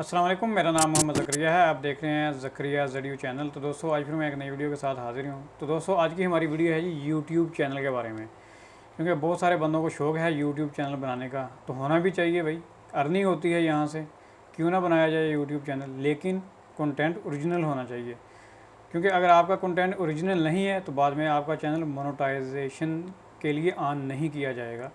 अस्सलाम वालेकुम, मेरा नाम मोहम्मद ज़करिया है। आप देख रहे हैं ज़करिया ज़डियो चैनल। तो दोस्तों आज फिर मैं एक नई वीडियो के साथ हाज़िर हूँ। तो दोस्तों आज की हमारी वीडियो है जी यूट्यूब चैनल के बारे में, क्योंकि बहुत सारे बंदों को शौक़ है यूट्यूब चैनल बनाने का, तो होना भी चाहिए भाई। अर्निंग होती है यहाँ से, क्यों ना बनाया जाए यूट्यूब चैनल, लेकिन कंटेंट ओरिजिनल होना चाहिए। क्योंकि अगर आपका कंटेंट ओरिजिनल नहीं है तो बाद में आपका चैनल मोनेटाइजेशन के लिए ऑन नहीं किया जाएगा।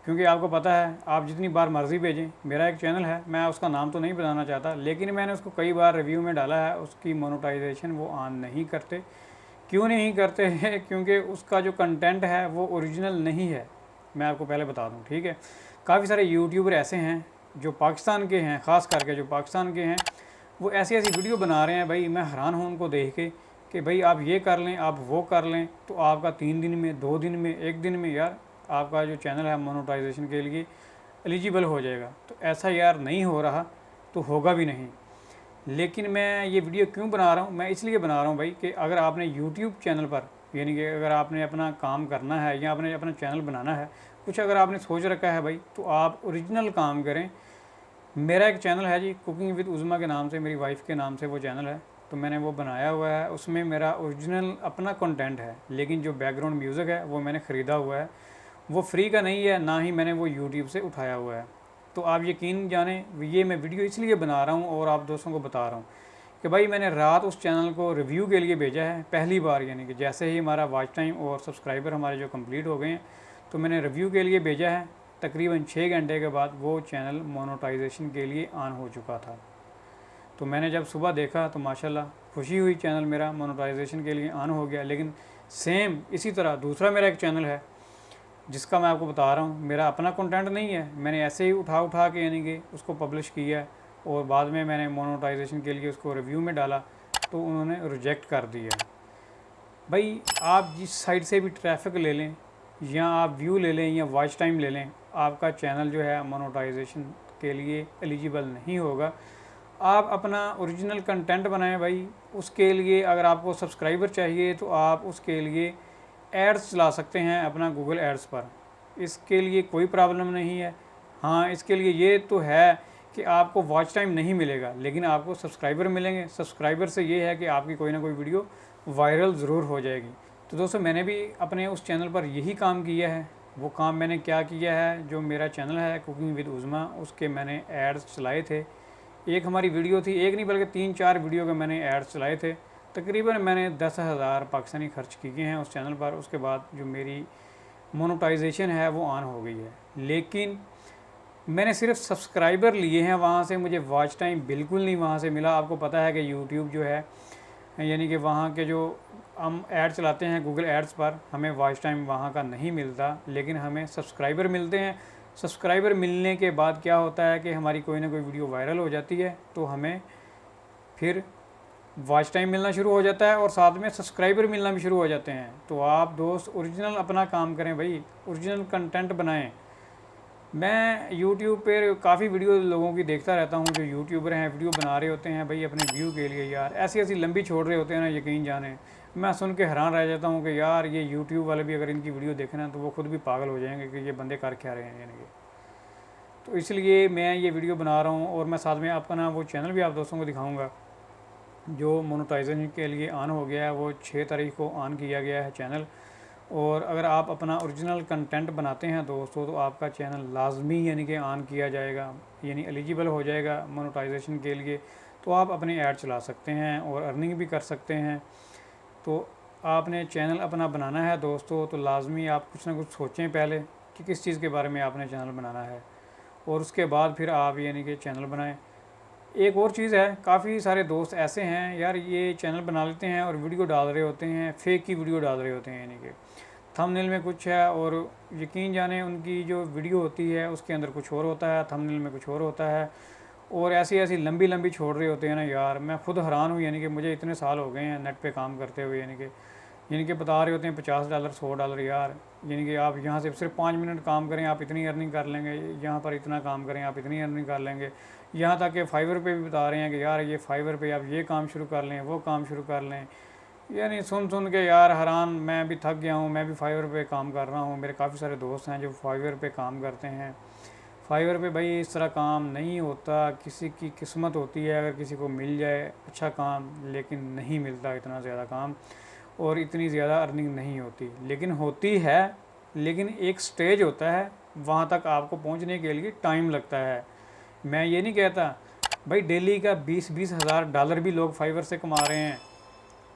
क्योंकि आपको पता है, आप जितनी बार मर्ज़ी भेजें, मेरा एक चैनल है, मैं उसका नाम तो नहीं बताना चाहता, लेकिन मैंने उसको कई बार रिव्यू में डाला है, उसकी मोनेटाइजेशन वो ऑन नहीं करते। क्यों नहीं करते हैं? क्योंकि उसका जो कंटेंट है वो ओरिजिनल नहीं है। मैं आपको पहले बता दूं, ठीक है। काफ़ी सारे यूट्यूबर ऐसे हैं जो पाकिस्तान के हैं, ख़ास करके जो पाकिस्तान के हैं, वो ऐसी ऐसी वीडियो बना रहे हैं भाई, मैं हैरान हूँ उनको देख के कि भाई आप ये कर लें, आप वो कर लें, तो आपका 3 दिन में, 2 दिन में, 1 दिन में यार आपका जो चैनल है मोनेटाइजेशन के लिए एलिजिबल हो जाएगा। तो ऐसा यार नहीं हो रहा, तो होगा भी नहीं। लेकिन मैं ये वीडियो क्यों बना रहा हूँ? मैं इसलिए बना रहा हूँ भाई कि अगर आपने यूट्यूब चैनल पर, यानी कि अगर आपने अपना काम करना है या आपने अपना चैनल बनाना है, कुछ अगर आपने सोच रखा है भाई, तो आप ओरिजिनल काम करें। मेरा एक चैनल है जी कुकिंग विद उज़मा के नाम से, मेरी वाइफ के नाम से वो चैनल है, तो मैंने वो बनाया हुआ है। उसमें मेरा ओरिजिनल अपना कंटेंट है, लेकिन जो बैकग्राउंड म्यूज़िक है वो मैंने ख़रीदा हुआ है, वो फ्री का नहीं है, ना ही मैंने वो यूट्यूब से उठाया हुआ है। तो आप यकीन जाने, ये मैं वीडियो इसलिए बना रहा हूँ और आप दोस्तों को बता रहा हूँ कि भाई मैंने रात उस चैनल को रिव्यू के लिए भेजा है पहली बार, यानी कि जैसे ही हमारा वॉच टाइम और सब्सक्राइबर हमारे जो कंप्लीट हो गए हैं, तो मैंने रिव्यू के लिए भेजा है। तकरीबन 6 घंटे के बाद वो चैनल मोनेटाइजेशन के लिए ऑन हो चुका था। तो मैंने जब सुबह देखा तो माशाल्लाह खुशी हुई, चैनल मेरा मोनेटाइजेशन के लिए ऑन हो गया। लेकिन सेम इसी तरह दूसरा मेरा एक चैनल है जिसका मैं आपको बता रहा हूँ, मेरा अपना कंटेंट नहीं है, मैंने ऐसे ही उठा के यानी कि उसको पब्लिश किया और बाद में मैंने मोनेटाइजेशन के लिए उसको रिव्यू में डाला तो उन्होंने रिजेक्ट कर दिया। भाई आप जिस साइड से भी ट्रैफिक ले लें या आप व्यू ले लें या वॉच टाइम ले लें, आपका चैनल जो है मोनेटाइजेशन के लिए एलिजिबल नहीं होगा। आप अपना ओरिजिनल कंटेंट बनाएं भाई। उसके लिए अगर आपको सब्सक्राइबर चाहिए तो आप उसके लिए एड्स चला सकते हैं अपना गूगल एड्स पर, इसके लिए कोई प्रॉब्लम नहीं है। हाँ, इसके लिए ये तो है कि आपको वॉच टाइम नहीं मिलेगा, लेकिन आपको सब्सक्राइबर मिलेंगे। सब्सक्राइबर से ये है कि आपकी कोई ना कोई वीडियो वायरल ज़रूर हो जाएगी। तो दोस्तों मैंने भी अपने उस चैनल पर यही काम किया है। वो काम मैंने क्या किया है, जो मेरा चैनल है कुकिंग विद उज़मा, उसके मैंने एड्स चलाए थे। एक हमारी वीडियो थी, एक नहीं बल्कि 3-4 वीडियो के मैंने एड्स चलाए थे। तकरीबन मैंने 10,000 पाकिस्तानी खर्च किए हैं उस चैनल पर। उसके बाद जो मेरी मोनेटाइजेशन है वो ऑन हो गई है, लेकिन मैंने सिर्फ सब्सक्राइबर लिए हैं वहाँ से, मुझे वॉच टाइम बिल्कुल नहीं वहाँ से मिला। आपको पता है कि यूट्यूब जो है, यानी कि वहाँ के जो हम ऐड चलाते हैं गूगल एड्स पर, हमें वॉच टाइम वहाँ का नहीं मिलता, लेकिन हमें सब्सक्राइबर मिलते हैं। सब्सक्राइबर मिलने के बाद क्या होता है कि हमारी कोई ना कोई वीडियो वायरल हो जाती है, तो हमें फिर वॉच टाइम मिलना शुरू हो जाता है और साथ में सब्सक्राइबर मिलना भी शुरू हो जाते हैं। तो आप दोस्त ओरिजिनल अपना काम करें भाई, ओरिजिनल कंटेंट बनाएं। मैं यूट्यूब पर काफ़ी वीडियो लोगों की देखता रहता हूँ, जो यूट्यूबर हैं वीडियो बना रहे होते हैं भाई अपने व्यू के लिए, यार ऐसी ऐसी लंबी छोड़ रहे होते हैं ना, यकीन जाने मैं सुन के हैरान रह जाता हूँ कि यार ये यूट्यूब वाले भी अगर इनकी वीडियो देखें ना तो वो खुद भी पागल हो जाएंगे कि ये बंदे कर क्या रहे हैं, यानी कि। तो इसलिए मैं ये वीडियो बना रहा हूँ और मैं साथ में अपना वो चैनल भी आप दोस्तों को दिखाऊँगा जो मोनेटाइजेशन के लिए ऑन हो गया है। वो 6 तारीख को ऑन किया गया है चैनल। और अगर आप अपना ओरिजिनल कंटेंट बनाते हैं दोस्तों, तो आपका चैनल लाजमी यानी कि ऑन किया जाएगा, यानी एलिजिबल हो जाएगा मोनेटाइजेशन के लिए। तो आप अपने ऐड चला सकते हैं और अर्निंग भी कर सकते हैं। तो आपने चैनल अपना बनाना है दोस्तों, तो लाजमी आप कुछ ना कुछ सोचें पहले कि किस चीज़ के बारे में आपने चैनल बनाना है, और उसके बाद फिर आप यानी कि चैनल बनाएं। एक और चीज़ है, काफ़ी सारे दोस्त ऐसे हैं यार, ये चैनल बना लेते हैं और वीडियो डाल रहे होते हैं, फेक की वीडियो डाल रहे होते हैं, यानी कि थंबनेल में कुछ है और यकीन जाने उनकी जो वीडियो होती है उसके अंदर कुछ और होता है, थंबनेल में कुछ और होता है, और ऐसी ऐसी लंबी लंबी छोड़ रहे होते हैं ना यार। मैं खुद हैरान हूँ, यानी कि मुझे इतने साल हो गए हैं नेट पे काम करते हुए, यानी कि बता रहे होते हैं $50 $100 यार, यानी कि आप यहाँ से सिर्फ 5 मिनट काम करें आप इतनी अर्निंग कर लेंगे, यहाँ पर इतना काम करें आप इतनी अर्निंग कर लेंगे। यहाँ तक कि फाइवर पे भी बता रहे हैं कि यार ये फाइवर पे आप ये काम शुरू कर लें, वो काम शुरू कर लें। यानी सुन सुन के यार हैरान, मैं भी थक गया हूँ। मैं भी फाइवर पे काम कर रहा हूँ, मेरे काफ़ी सारे दोस्त हैं जो फाइवर पे काम करते हैं। फाइवर पे भाई इस तरह काम नहीं होता, किसी की किस्मत होती है अगर किसी को मिल जाए अच्छा काम, लेकिन नहीं मिलता इतना ज़्यादा काम और इतनी ज़्यादा अर्निंग नहीं होती। लेकिन होती है, लेकिन एक स्टेज होता है, वहाँ तक आपको पहुँचने के लिए टाइम लगता है। मैं ये नहीं कहता भाई डेली का 20-20 हज़ार डॉलर भी लोग फाइवर से कमा रहे हैं,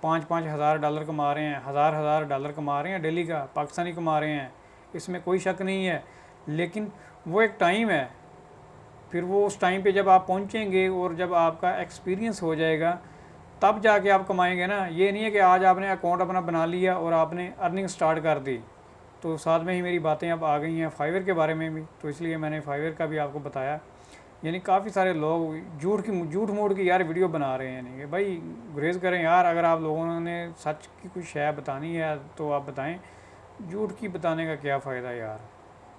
5-5 हज़ार डॉलर कमा रहे हैं, हज़ार डॉलर कमा रहे हैं डेली का, पाकिस्तानी कमा रहे हैं, इसमें कोई शक नहीं है। लेकिन वो एक टाइम है, फिर वो उस टाइम पे जब आप पहुंचेंगे और जब आपका एक्सपीरियंस हो जाएगा तब जाके आप कमाएंगे ना। ये नहीं है कि आज आपने अकाउंट अपना बना लिया और आपने अर्निंग स्टार्ट कर दी। तो साथ में ही मेरी बातें अब आ गई हैं फाइवर के बारे में भी, तो इसलिए मैंने फाइवर का भी आपको बताया। यानी काफ़ी सारे लोग झूठ मूठ की यार वीडियो बना रहे हैं, यानी कि भाई गुरेज करें यार, अगर आप लोगों ने सच की कुछ शय बतानी है तो आप बताएं, झूठ की बताने का क्या फ़ायदा यार।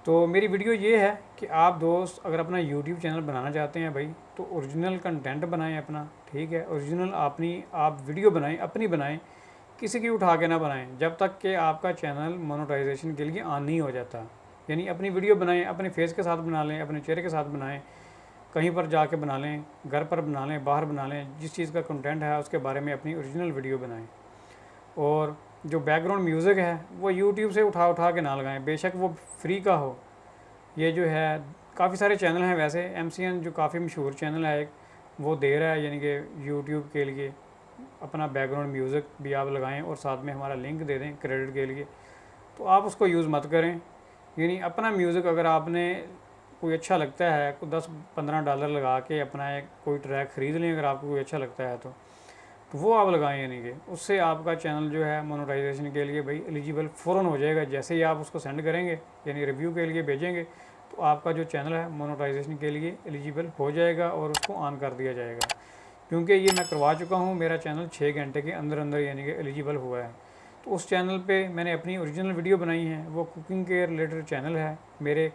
तो मेरी वीडियो ये है कि आप दोस्त अगर अपना यूट्यूब चैनल बनाना चाहते हैं भाई, तो ओरिजिनल कंटेंट बनाएं अपना, ठीक है, ओरिजिनल आप वीडियो बनाएं, अपनी बनाएं, किसी की उठा के ना बनाएं, जब तक कि आपका चैनल मोनेटाइजेशन के लिए ऑन नहीं हो जाता। यानी अपनी वीडियो बनाएं, अपने फेस के साथ बना लें, अपने चेहरे के साथ बनाएं, कहीं पर जाके बना लें, घर पर बना लें, बाहर बना लें, जिस चीज़ का कंटेंट है उसके बारे में अपनी ओरिजिनल वीडियो बनाएं। और जो बैकग्राउंड म्यूज़िक है वो यूट्यूब से उठा के ना लगाएं, बेशक वो फ्री का हो। ये जो है काफ़ी सारे चैनल हैं वैसे, MCN जो काफ़ी मशहूर चैनल है एक, वो दे रहा है यानी कि यूट्यूब के लिए अपना बैकग्राउंड म्यूज़िक भी आप लगाएं और साथ में हमारा लिंक दे दें क्रेडिट के लिए, तो आप उसको यूज़ मत करें। यानी अपना म्यूज़िक अगर आपने कोई अच्छा लगता है, कोई 10-15 डॉलर लगा के अपना एक कोई ट्रैक ख़रीद लें, अगर आपको कोई अच्छा लगता है तो वो आप लगाएं, यानी कि उससे आपका चैनल जो है मोनेटाइजेशन के लिए भाई एलिजिबल फ़ौरन हो जाएगा। जैसे ही आप उसको सेंड करेंगे यानी रिव्यू के लिए भेजेंगे, तो आपका जो चैनल है मोनेटाइजेशन के लिए एलिजिबल हो जाएगा और उसको ऑन कर दिया जाएगा। क्योंकि ये मैं करवा चुका हूँ, मेरा चैनल 6 घंटे के अंदर यानी कि एलिजिबल हुआ है। तो उस चैनल पर मैंने अपनी ओरिजिनल वीडियो बनाई है, वो कुकिंग के रिलेटेड चैनल है मेरे,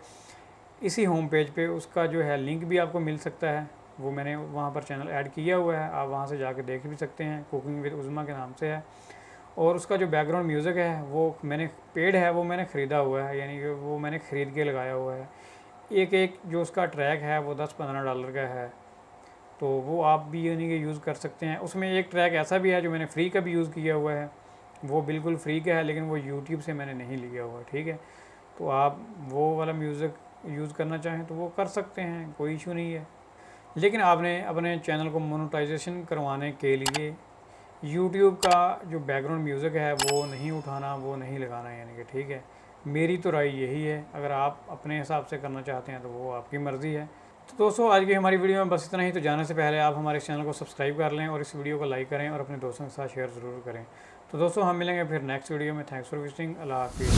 इसी होम पेज पे उसका जो है लिंक भी आपको मिल सकता है, वो मैंने वहाँ पर चैनल ऐड किया हुआ है, आप वहाँ से जाके देख भी सकते हैं, कुकिंग विद उज़्मा के नाम से है। और उसका जो बैकग्राउंड म्यूज़िक है वो मैंने पेड है, वो मैंने ख़रीदा हुआ है, यानी कि वो मैंने ख़रीद के लगाया हुआ है। एक जो उसका ट्रैक है वो 10-15 डॉलर का है, तो वो आप भी यानी कि यूज़ कर सकते हैं। उसमें एक ट्रैक ऐसा भी है जो मैंने फ्री का भी यूज़ किया हुआ है, वो बिल्कुल फ्री का है, लेकिन वो यूट्यूब से मैंने नहीं लिया हुआ, ठीक है। तो आप वो वाला म्यूज़िक यूज़ करना चाहें तो वो कर सकते हैं, कोई इशू नहीं है। लेकिन आपने अपने चैनल को मोनेटाइजेशन करवाने के लिए यूट्यूब का जो बैकग्राउंड म्यूज़िक है वो नहीं उठाना, वो नहीं लगाना, यानी कि ठीक है। मेरी तो राय यही है, अगर आप अपने हिसाब से करना चाहते हैं तो वो आपकी मर्ज़ी है। तो दोस्तों आज की हमारी वीडियो में बस इतना ही। तो जाने से पहले आप हमारे चैनल को सब्सक्राइब कर लें और इस वीडियो को लाइक करें और अपने दोस्तों के साथ शेयर ज़रूर करें। तो दोस्तों हम मिलेंगे फिर नेक्स्ट वीडियो में। Thanks for visiting. अल्लाह हाफिज़।